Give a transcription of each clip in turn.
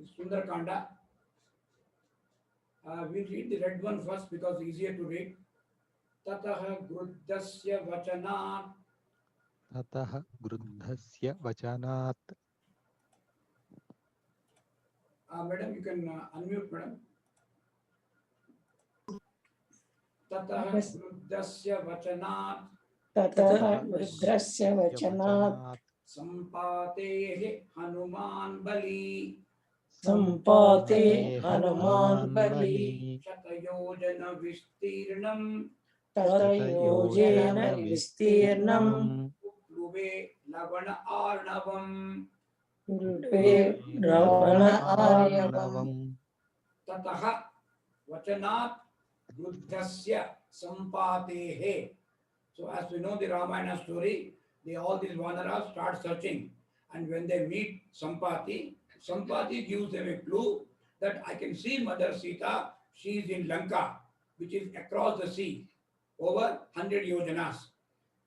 Sundara Kanda. We'll read the red one first because it's easier to read. Tataha gruddhasya vachanat. ततः गृद्धस्य वचनात् Madam, you can unmute, madam. Tataha gruddhasya vachanat. ततः वृद्धस्य वचनात् Sampatehe Hanuman Bali. सम्पाते Hanuman बली Shatayojana Vistirnam. ततयोजेन विस्तीर्णम् Upluve Lavana Arnavam. उल्पे Ravana आर्यवम् Tataha Vachanat Gruddhasya Sampatehe. So as we know the Ramayana story, all these Vanaras start searching. And when they meet Sampati, Sampati gives them a clue that I can see Mother Sita, she is in Lanka, which is across the sea, over 100 yojanas.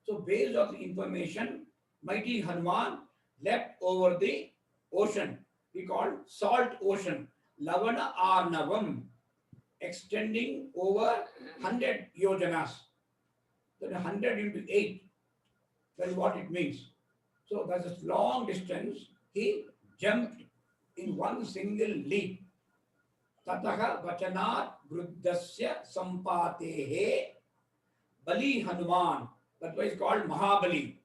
So based on the information, mighty Hanuman leapt over the ocean, we call salt ocean, Lavana Arnavam, extending over 100 yojanas. Then 100 into 8, that is what it means. So that's a long distance. He jumped in one single leap. Tataha vachanat gruddhasya sampatehe Bali Hanuman. That's why it's called Mahabali.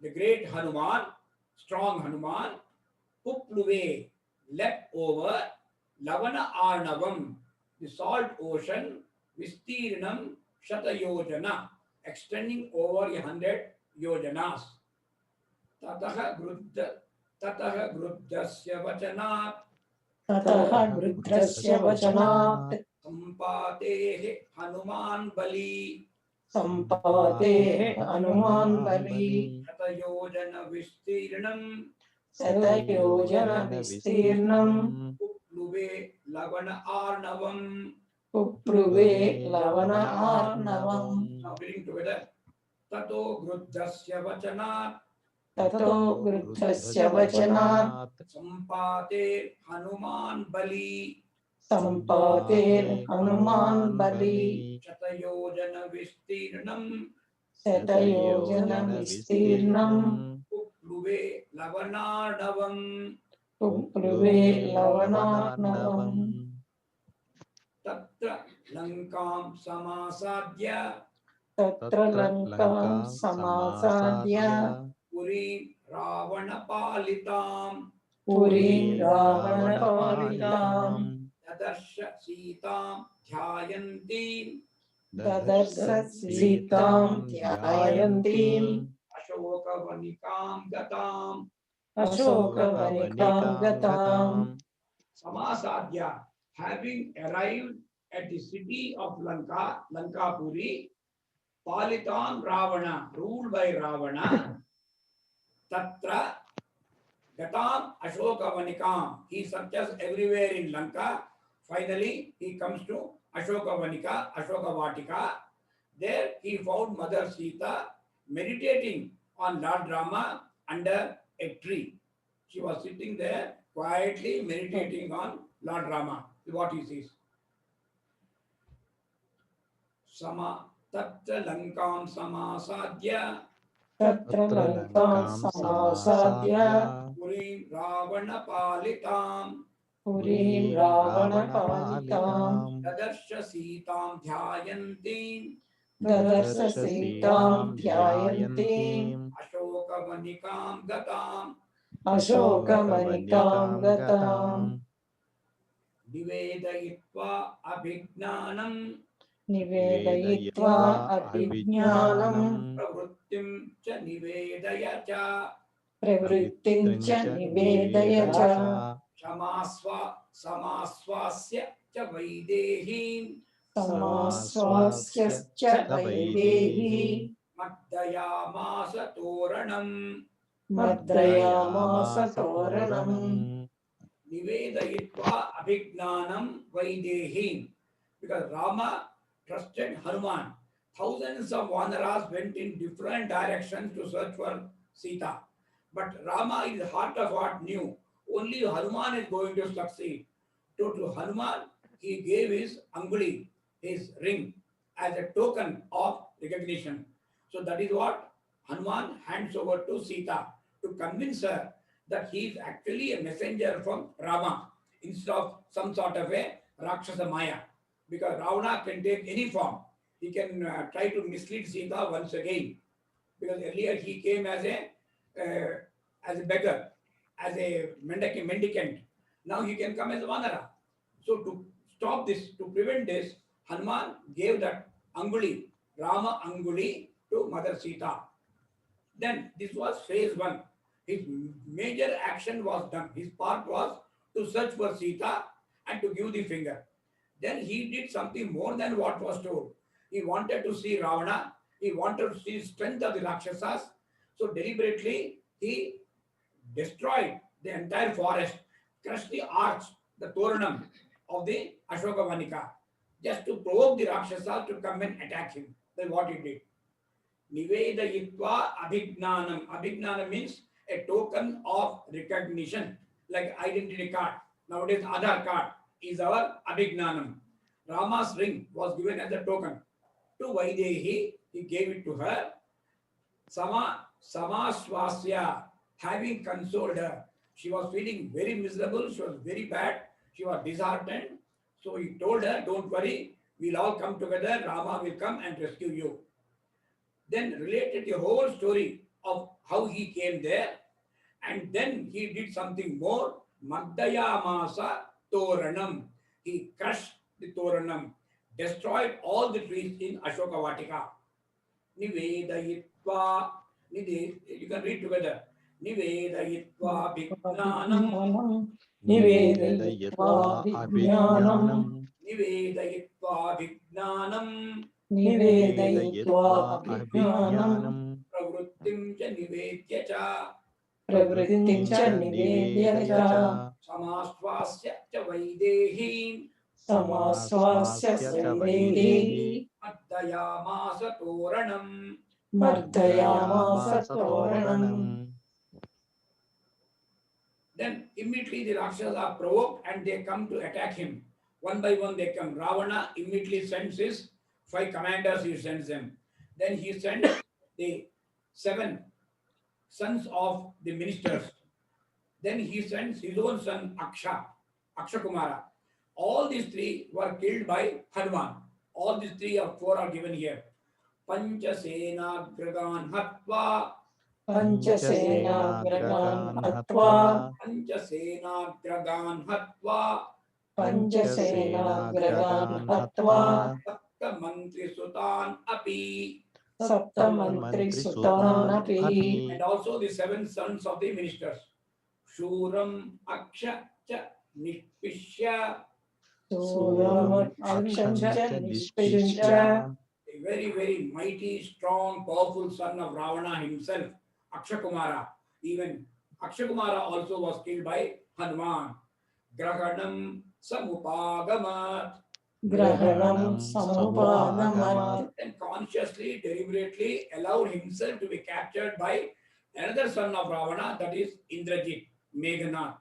The great Hanuman, strong Hanuman, Upluve, leapt over Lavana Arnavam, the salt ocean, Vistirnam Shatayojana, extending over 100 yojanas. Tataha gruddhasya vachanat ततः वृद्धस्य वचनात् sampatehe Hanuman Bali. सम्पातेः Hanuman बली Shatayojana Vistirnam शतयोजन विस्तीर्णम् Upluve Lavana Arnavam. उप्लुवे लवण आर्णवम् Now reading together. Tato gruddhasya vachanat ततो वृद्धस्य वचनात् sampate Hanuman Bali. सम्पातेर् Hanuman बली Shatayojana Vistirnam शतयोजन विस्तीर्णम् Upluve Lavanarnavam. उप्लुवे लवणार्णवम् Tatra Lankam Samasadya तत्र लङ्कां समासाद्य Purim Ravana Palitam पुरीं रावणपालिताम् Tadarsha Sitam Dhyayantim ददर्श सीतां ध्यायन्तीम् Ashoka Vanikam Gatam. अशोकवनिकां गताम् Samasadya, having arrived at the city of Lanka, Lankapuri, Palitam Ravana, ruled by Ravana, Tatra Gatam Ashoka Vanikam. He searches everywhere in Lanka. Finally, he comes to Ashoka Vanika, Ashoka Vatika. There he found Mother Sita meditating on Lord Rama under a tree. She was sitting there quietly meditating on Lord Rama. What he sees. Sama Tatra Lankam Samasadya तत्र लङ्कां समासाद्य Purim Ravana Palitam पुरीं रावणपालिताम् Tadarsha Sitam Dhyayantim ददर्श सीतां ध्यायन्तीम् Ashoka Vanikam Gatam अशोकवनिकां गताम् Nivedayitva Abhignanam निवेदयित्वा अभिज्ञानम् Pravrittim Cha Nivedaya Cha प्रवृत्तिं च निवेदय च Samaswasya Cha Vaidehim समाश्वास्यश्च Vaidehi Maddayamasa Toranam मद्रयामास तोरणम् Nivedayitva Abhignanam Vaidehim. Because Rama trusted Hanuman. Thousands of Vanaras went in different directions to search for Sita. But Rama, in the heart of heart, knew only Hanuman is going to succeed. To Hanuman, he gave his anguli, his ring, as a token of recognition. So that is what Hanuman hands over to Sita to convince her that he is actually a messenger from Rama instead of some sort of a Rakshasa Maya. Because Ravana can take any form. He can try to mislead Sita once again. Because earlier he came as a beggar, as a mendicant. Now he can come as a Vanara. So to stop this, to prevent this, Hanuman gave that Anguli, Rama Anguli to Mother Sita. Then this was phase one. His major action was done. His part was to search for Sita and to give the finger. Then he did something more than what was told. He wanted to see Ravana. He wanted to see strength of the Rakshasas. So deliberately he destroyed the entire forest, crushed the arch, the Toranam of the Ashoka Vanika, just to provoke the Rakshasas to come and attack him. That's what he did. Nivedayitva Abhignanam. Abhignanam means a token of recognition, like identity card. Nowadays, Aadhaar card is our Abhignanam. Rama's ring was given as a token to Vaidehi. He gave it to her. Samaswasya, having consoled her. She was feeling very miserable. She was very bad. She was disheartened. So he told her, don't worry, we'll all come together. Rama will come and rescue you. Then related the whole story of how he came there. And then he did something more. Masa Toranam. He crushed the Toranam, destroyed all the trees in Ashoka Vatika. Nivedayitva. You can read together. Nivedayitva Bhignanam. Nivedayitva Abhignanam. Nivedayitva Bhignanam. Nivedayitva Abhignanam. Pravrittim cha nivedya cha. Pravrittim cha nivedya cha. Samaswasya cha Vaidehi. Samaswasya Vaidehi. Mardayamasa Toranam. Mardayamasa Toranam. Then immediately the Rakshasas are provoked and they come to attack him. One by one they come. Ravana immediately sends his 5 commanders, he sends them. Then he sends the 7 sons of the ministers. Then he sends his own son Aksha Kumara. All these 3 were killed by Hanuman. All these 3 or 4 are given here. Panchasena Gragan Hatva. Panchasena Gragan Hatva. Panchasena Gragan Hatva. Panchasena Gragan Hatva. Sapta Mantri Sutan Api. Sapta Mantri Sutan Api. And also the 7 sons of the ministers. Shuram Aksha cha Nishpishya. Suram Aksham cha Nishpishya. A very, very mighty, strong, powerful son of Ravana himself, Akshakumara. Even Akshakumara also was killed by Hanuman. Grahanam Samupagamat. Grahanam Samupagamat. And consciously, deliberately allowed himself to be captured by another son of Ravana, that is Indrajit, Meghanath.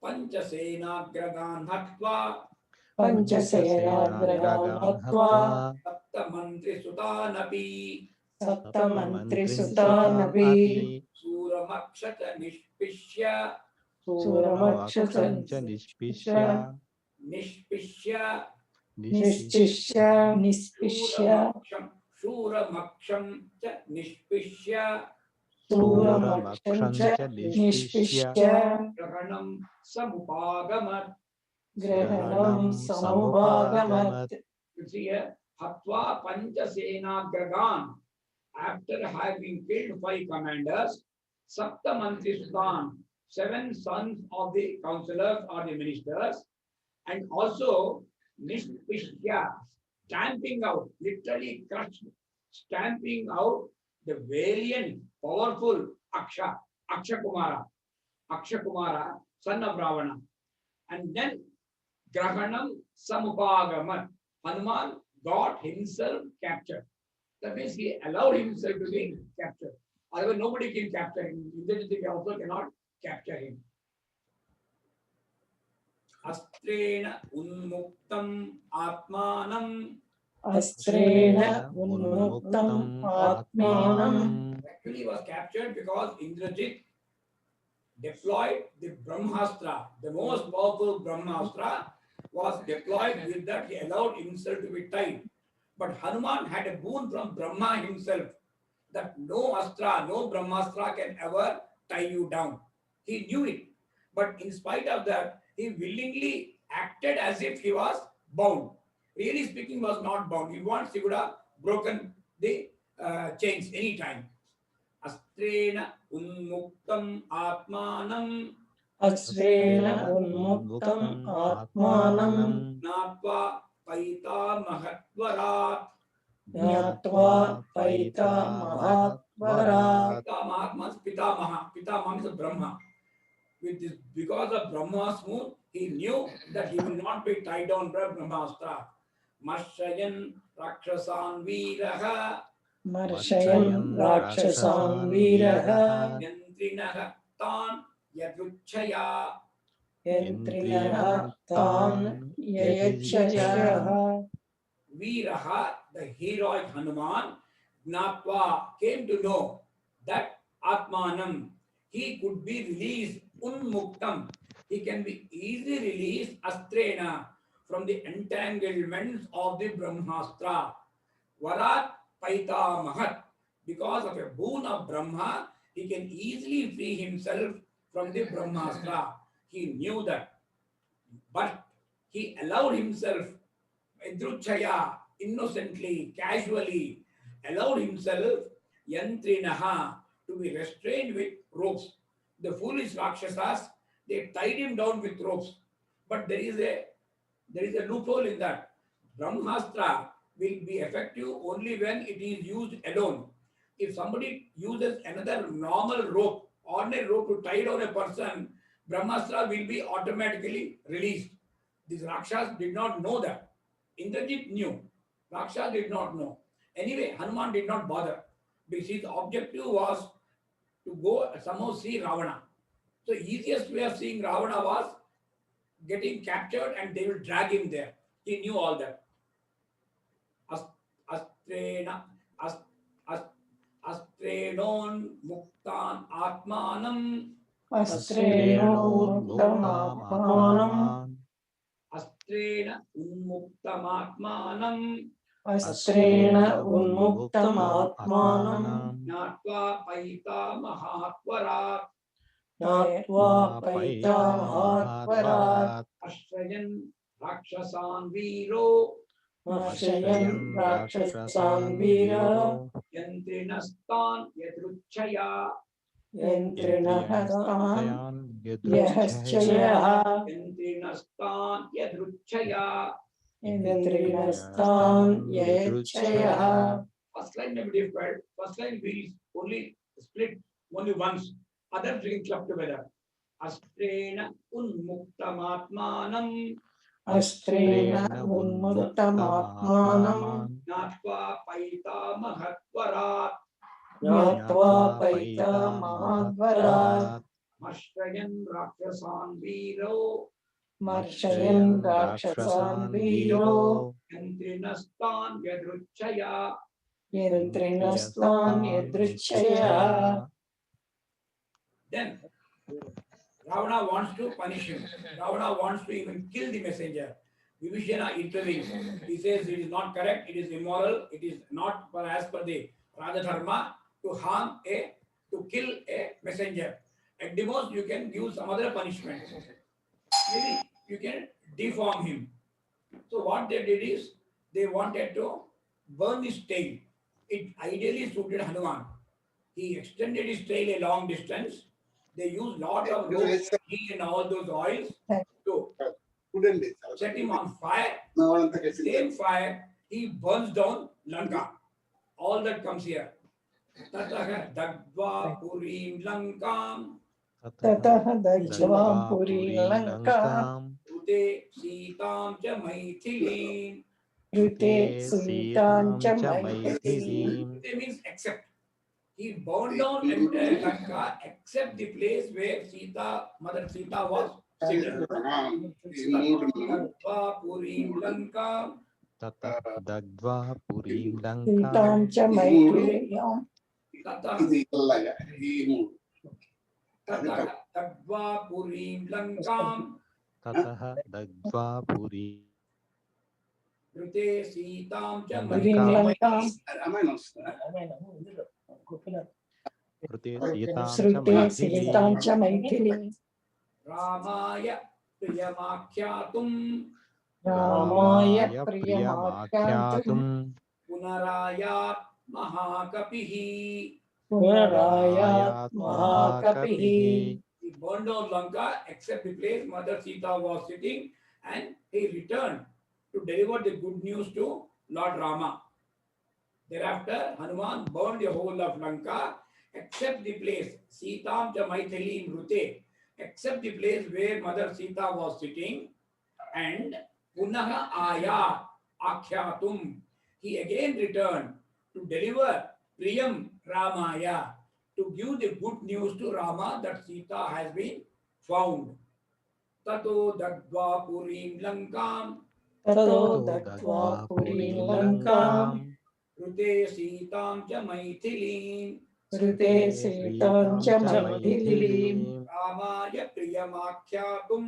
Panchasena Gragan Hatva. Panchasena Gragan Hatva. Sapta Mantri Sutanapi. Sapta Mantri Sutanapi. Suramakshata Nishpishya. Suramakshata Nishpishya. Nishpishya. Nishpishya. Nishpishya. Suramaksham cha Nishpishya. Suramaksham cha Nishpishya. Grahanam Samupagamat. Grahanam Samupagamat. You see here, Hatva Panchasena Gragan. After having killed 5 commanders, Sapta Mantri Sutan, 7 sons of the counselors or the ministers, and also Nishpishya, stamping out, literally crushed, stamping out the valiant, powerful Aksha Kumara, son of Ravana. And then Grahanam Samupagamat. Hanuman got himself captured. That means he allowed himself to be captured. Otherwise, nobody can capture him. Indrajit also cannot capture him. Astrena unmuktam atmanam. Astrena unmuktam atmanam. Actually was captured because Indrajit deployed the Brahmastra, the most powerful Brahmastra was deployed. With that he allowed himself to be tied. But Hanuman had a boon from Brahma himself that no astra, no Brahmastra can ever tie you down. He knew it. But in spite of that, he willingly acted as if he was bound. Really speaking, was not bound. He wants, he would have broken the chains anytime. Astrena unmuktam atmanam. Astrena unmuktam atmanam. Natva paita mahatvarat. Jnatva paita mahatvarat. Pitamaha means Pitamaha. Pitamaha means Brahma. With this, because of Brahma's moon, he knew that he will not be tied down by Brahmastra. Marshayan Rakshasan Viraha Marshayan rakshasan viraha. Yantrinaha Tan Yadruchaya. Yantrinaha tan yayachyaha. Viraha, the heroic Hanuman, Gnatva, came to know that Atmanam, he could be released, Unmuktam, he can be easily released, Astrena, from the entanglements of the Brahmastra. Varat Paita Mahat, because of a boon of Brahma, he can easily free himself from the Brahmastra. He knew that, but he allowed himself Idruchaya, innocently, casually, allowed himself, Yantrinaha, to be restrained with ropes. The foolish Rakshasas, they tied him down with ropes. But there is a loophole in that. Brahmastra will be effective only when it is used alone. If somebody uses another normal rope, ordinary rope to tie down a person, Brahmastra will be automatically released. These Rakshas did not know that. Indrajit knew. Raksha did not know. Anyway, Hanuman did not bother because his objective was to go somehow see Ravana. So easiest way of seeing Ravana was getting captured and they will drag him there. He knew all that. Astrena, ast, ast, astrenon muktan atmanam. Astrena unmuktam atmanam. Astrena unmuktam atmanam. Astrena unmuktam atmanam. Natva paita mahatvarat. Jnatva paita mahatvarat. Ashrayan rakshasan viro. Marshayan rakshasan vira. Yantrinastan yadruchaya. Yantrinahastan yahaschayaha. Yantrinastan yadruchaya. Yantrinastan yahaschayaha. First line may be different. First line will only split only once. Others will club together. Astrena unmuktamatmanam. Astrena unmuktam atmanam. Natva paita mahatvarat. Jnatva paita mahatvarat. Mashrayan rakshasan viro. Marshayan rakshasan viro. Yantrinastan yadruchaya. Yantrinastan yadrichaya. Then Ravana wants to punish him. Ravana wants to even kill the messenger. Vibhishana intervenes. He says it is not correct, it is immoral, it is not as per the Rajadharma to to kill a messenger. At the most, you can give some other punishment. Maybe you can deform him. So what they did is they wanted to burn his tail. It ideally suited Hanuman. He extended his tail a long distance. They used lot of rope, ghee and all those oils to set him on fire. Same fire, he burns down Lanka. All that comes here. Tataha Dagva Purim Lankam. Tataha dajjva puri lanka. Ute Sitam Cha Maithilim. Rute suitan cha maithilim. Ute means accept. He burned down entire Lanka except the place where Sita, Mother Sita was Tatva Purim Lanka. ततः दग्ध्वा पुरीं सीतां लङ्काम् च मैथिलीं Tatah Tatva Purim Lankam. ततः दग्ध्वा पुरीं Rute Sitam Cha पुरीं लङ्काम् लङ्कां ऋते सीतां च श्रुते सीतां मैथिलीम् च मैथिलीं Ramaya Priyamakyatum रामाय रामाय प्रियमाख्यातुं प्रियमाख्यातुम् Punarayat Mahakapihi. पुनरायात् पुनरायात् महाकपिः महाकपिः He burned down Lanka except the place Mother Sita was sitting, and he returned to deliver the good news to Lord Rama. Thereafter, Hanuman burned the whole of Lanka except the place Sitam cha Maithilim Rute, except the place where Mother Sita was sitting, and Punaha Ayat Akhyatum. He again returned to deliver Priyam Ramaya, to give the good news to Rama that Sita has been found. Tato Dagdva Purim Lankam ततो तो दग्ध्वा दग्ध्वा पुरीं पुरीं लङ्कां लङ्काम् Rute Sitam cha Maithilim श्रुते ऋते सीतां च मैथिलीं Ramaya Priyamakhyatum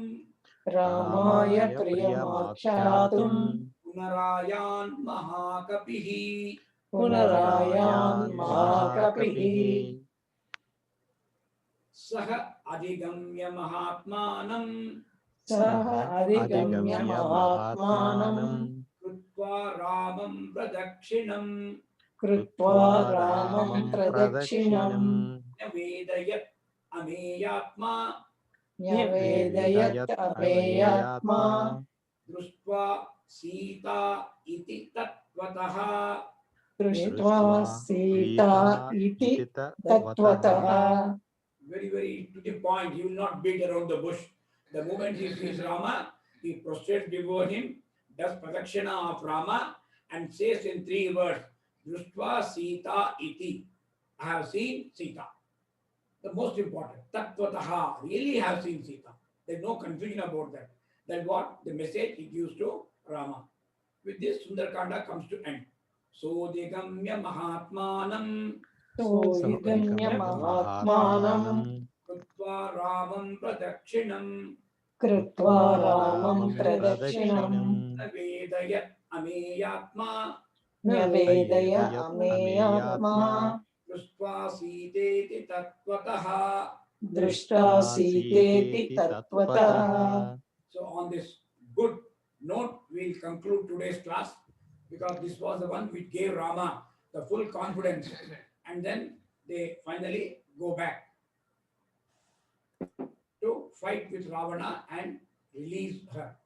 रामाय रामाय प्रियमाख्यातुं प्रियमाख्यातुम् Punarayan Mahakapihi. पुनरायान् पुनरायान् महाकपिः महाकपिः Saha Adhigamya Mahatmanam सः अधिगम्य अधिगम्य महात्मानं महात्मानम् Krutva Ramam Pradakshinam कृत्वा रामं प्रदक्षिणम् Vedayat Ameyatma न्यवेदयत् अमेयात्मा अमेयात्मा Društva Sita iti Tatvataha. दृष्ट्वा दृष्ट्वा सीता सीता इति इति तत्त्वतः Very, very to the point. He will not beat around the bush. The moment he sees Rama, he prostrates before him, does pradakshina of Rama, and says in 3 words, Društva Sita iti. I have seen Sita. The most important. Tattvataha. Really have seen Sita. There's no confusion about that. That's what the message he gives to Rama. With this, Sundarakanda comes to end. So Digamya Mahatmanam सोऽधिगम्य महात्मानं Krutva Ramam Pradakṣinam कृत्वा रामं रामं प्रदक्षिणम् प्रदक्षिणम् Vedayat Ameyatma न्यवेदय अयदयत् अमेयात्मा अमेयात्मा Društva Siteti Tatvataha. दृष्टा सीतेति सीतेति तत्त्वतः तत्त्वतः So on this good note, we'll conclude today's class, because this was the one which gave Rama the full confidence, and then they finally go back to fight with Ravana and release her.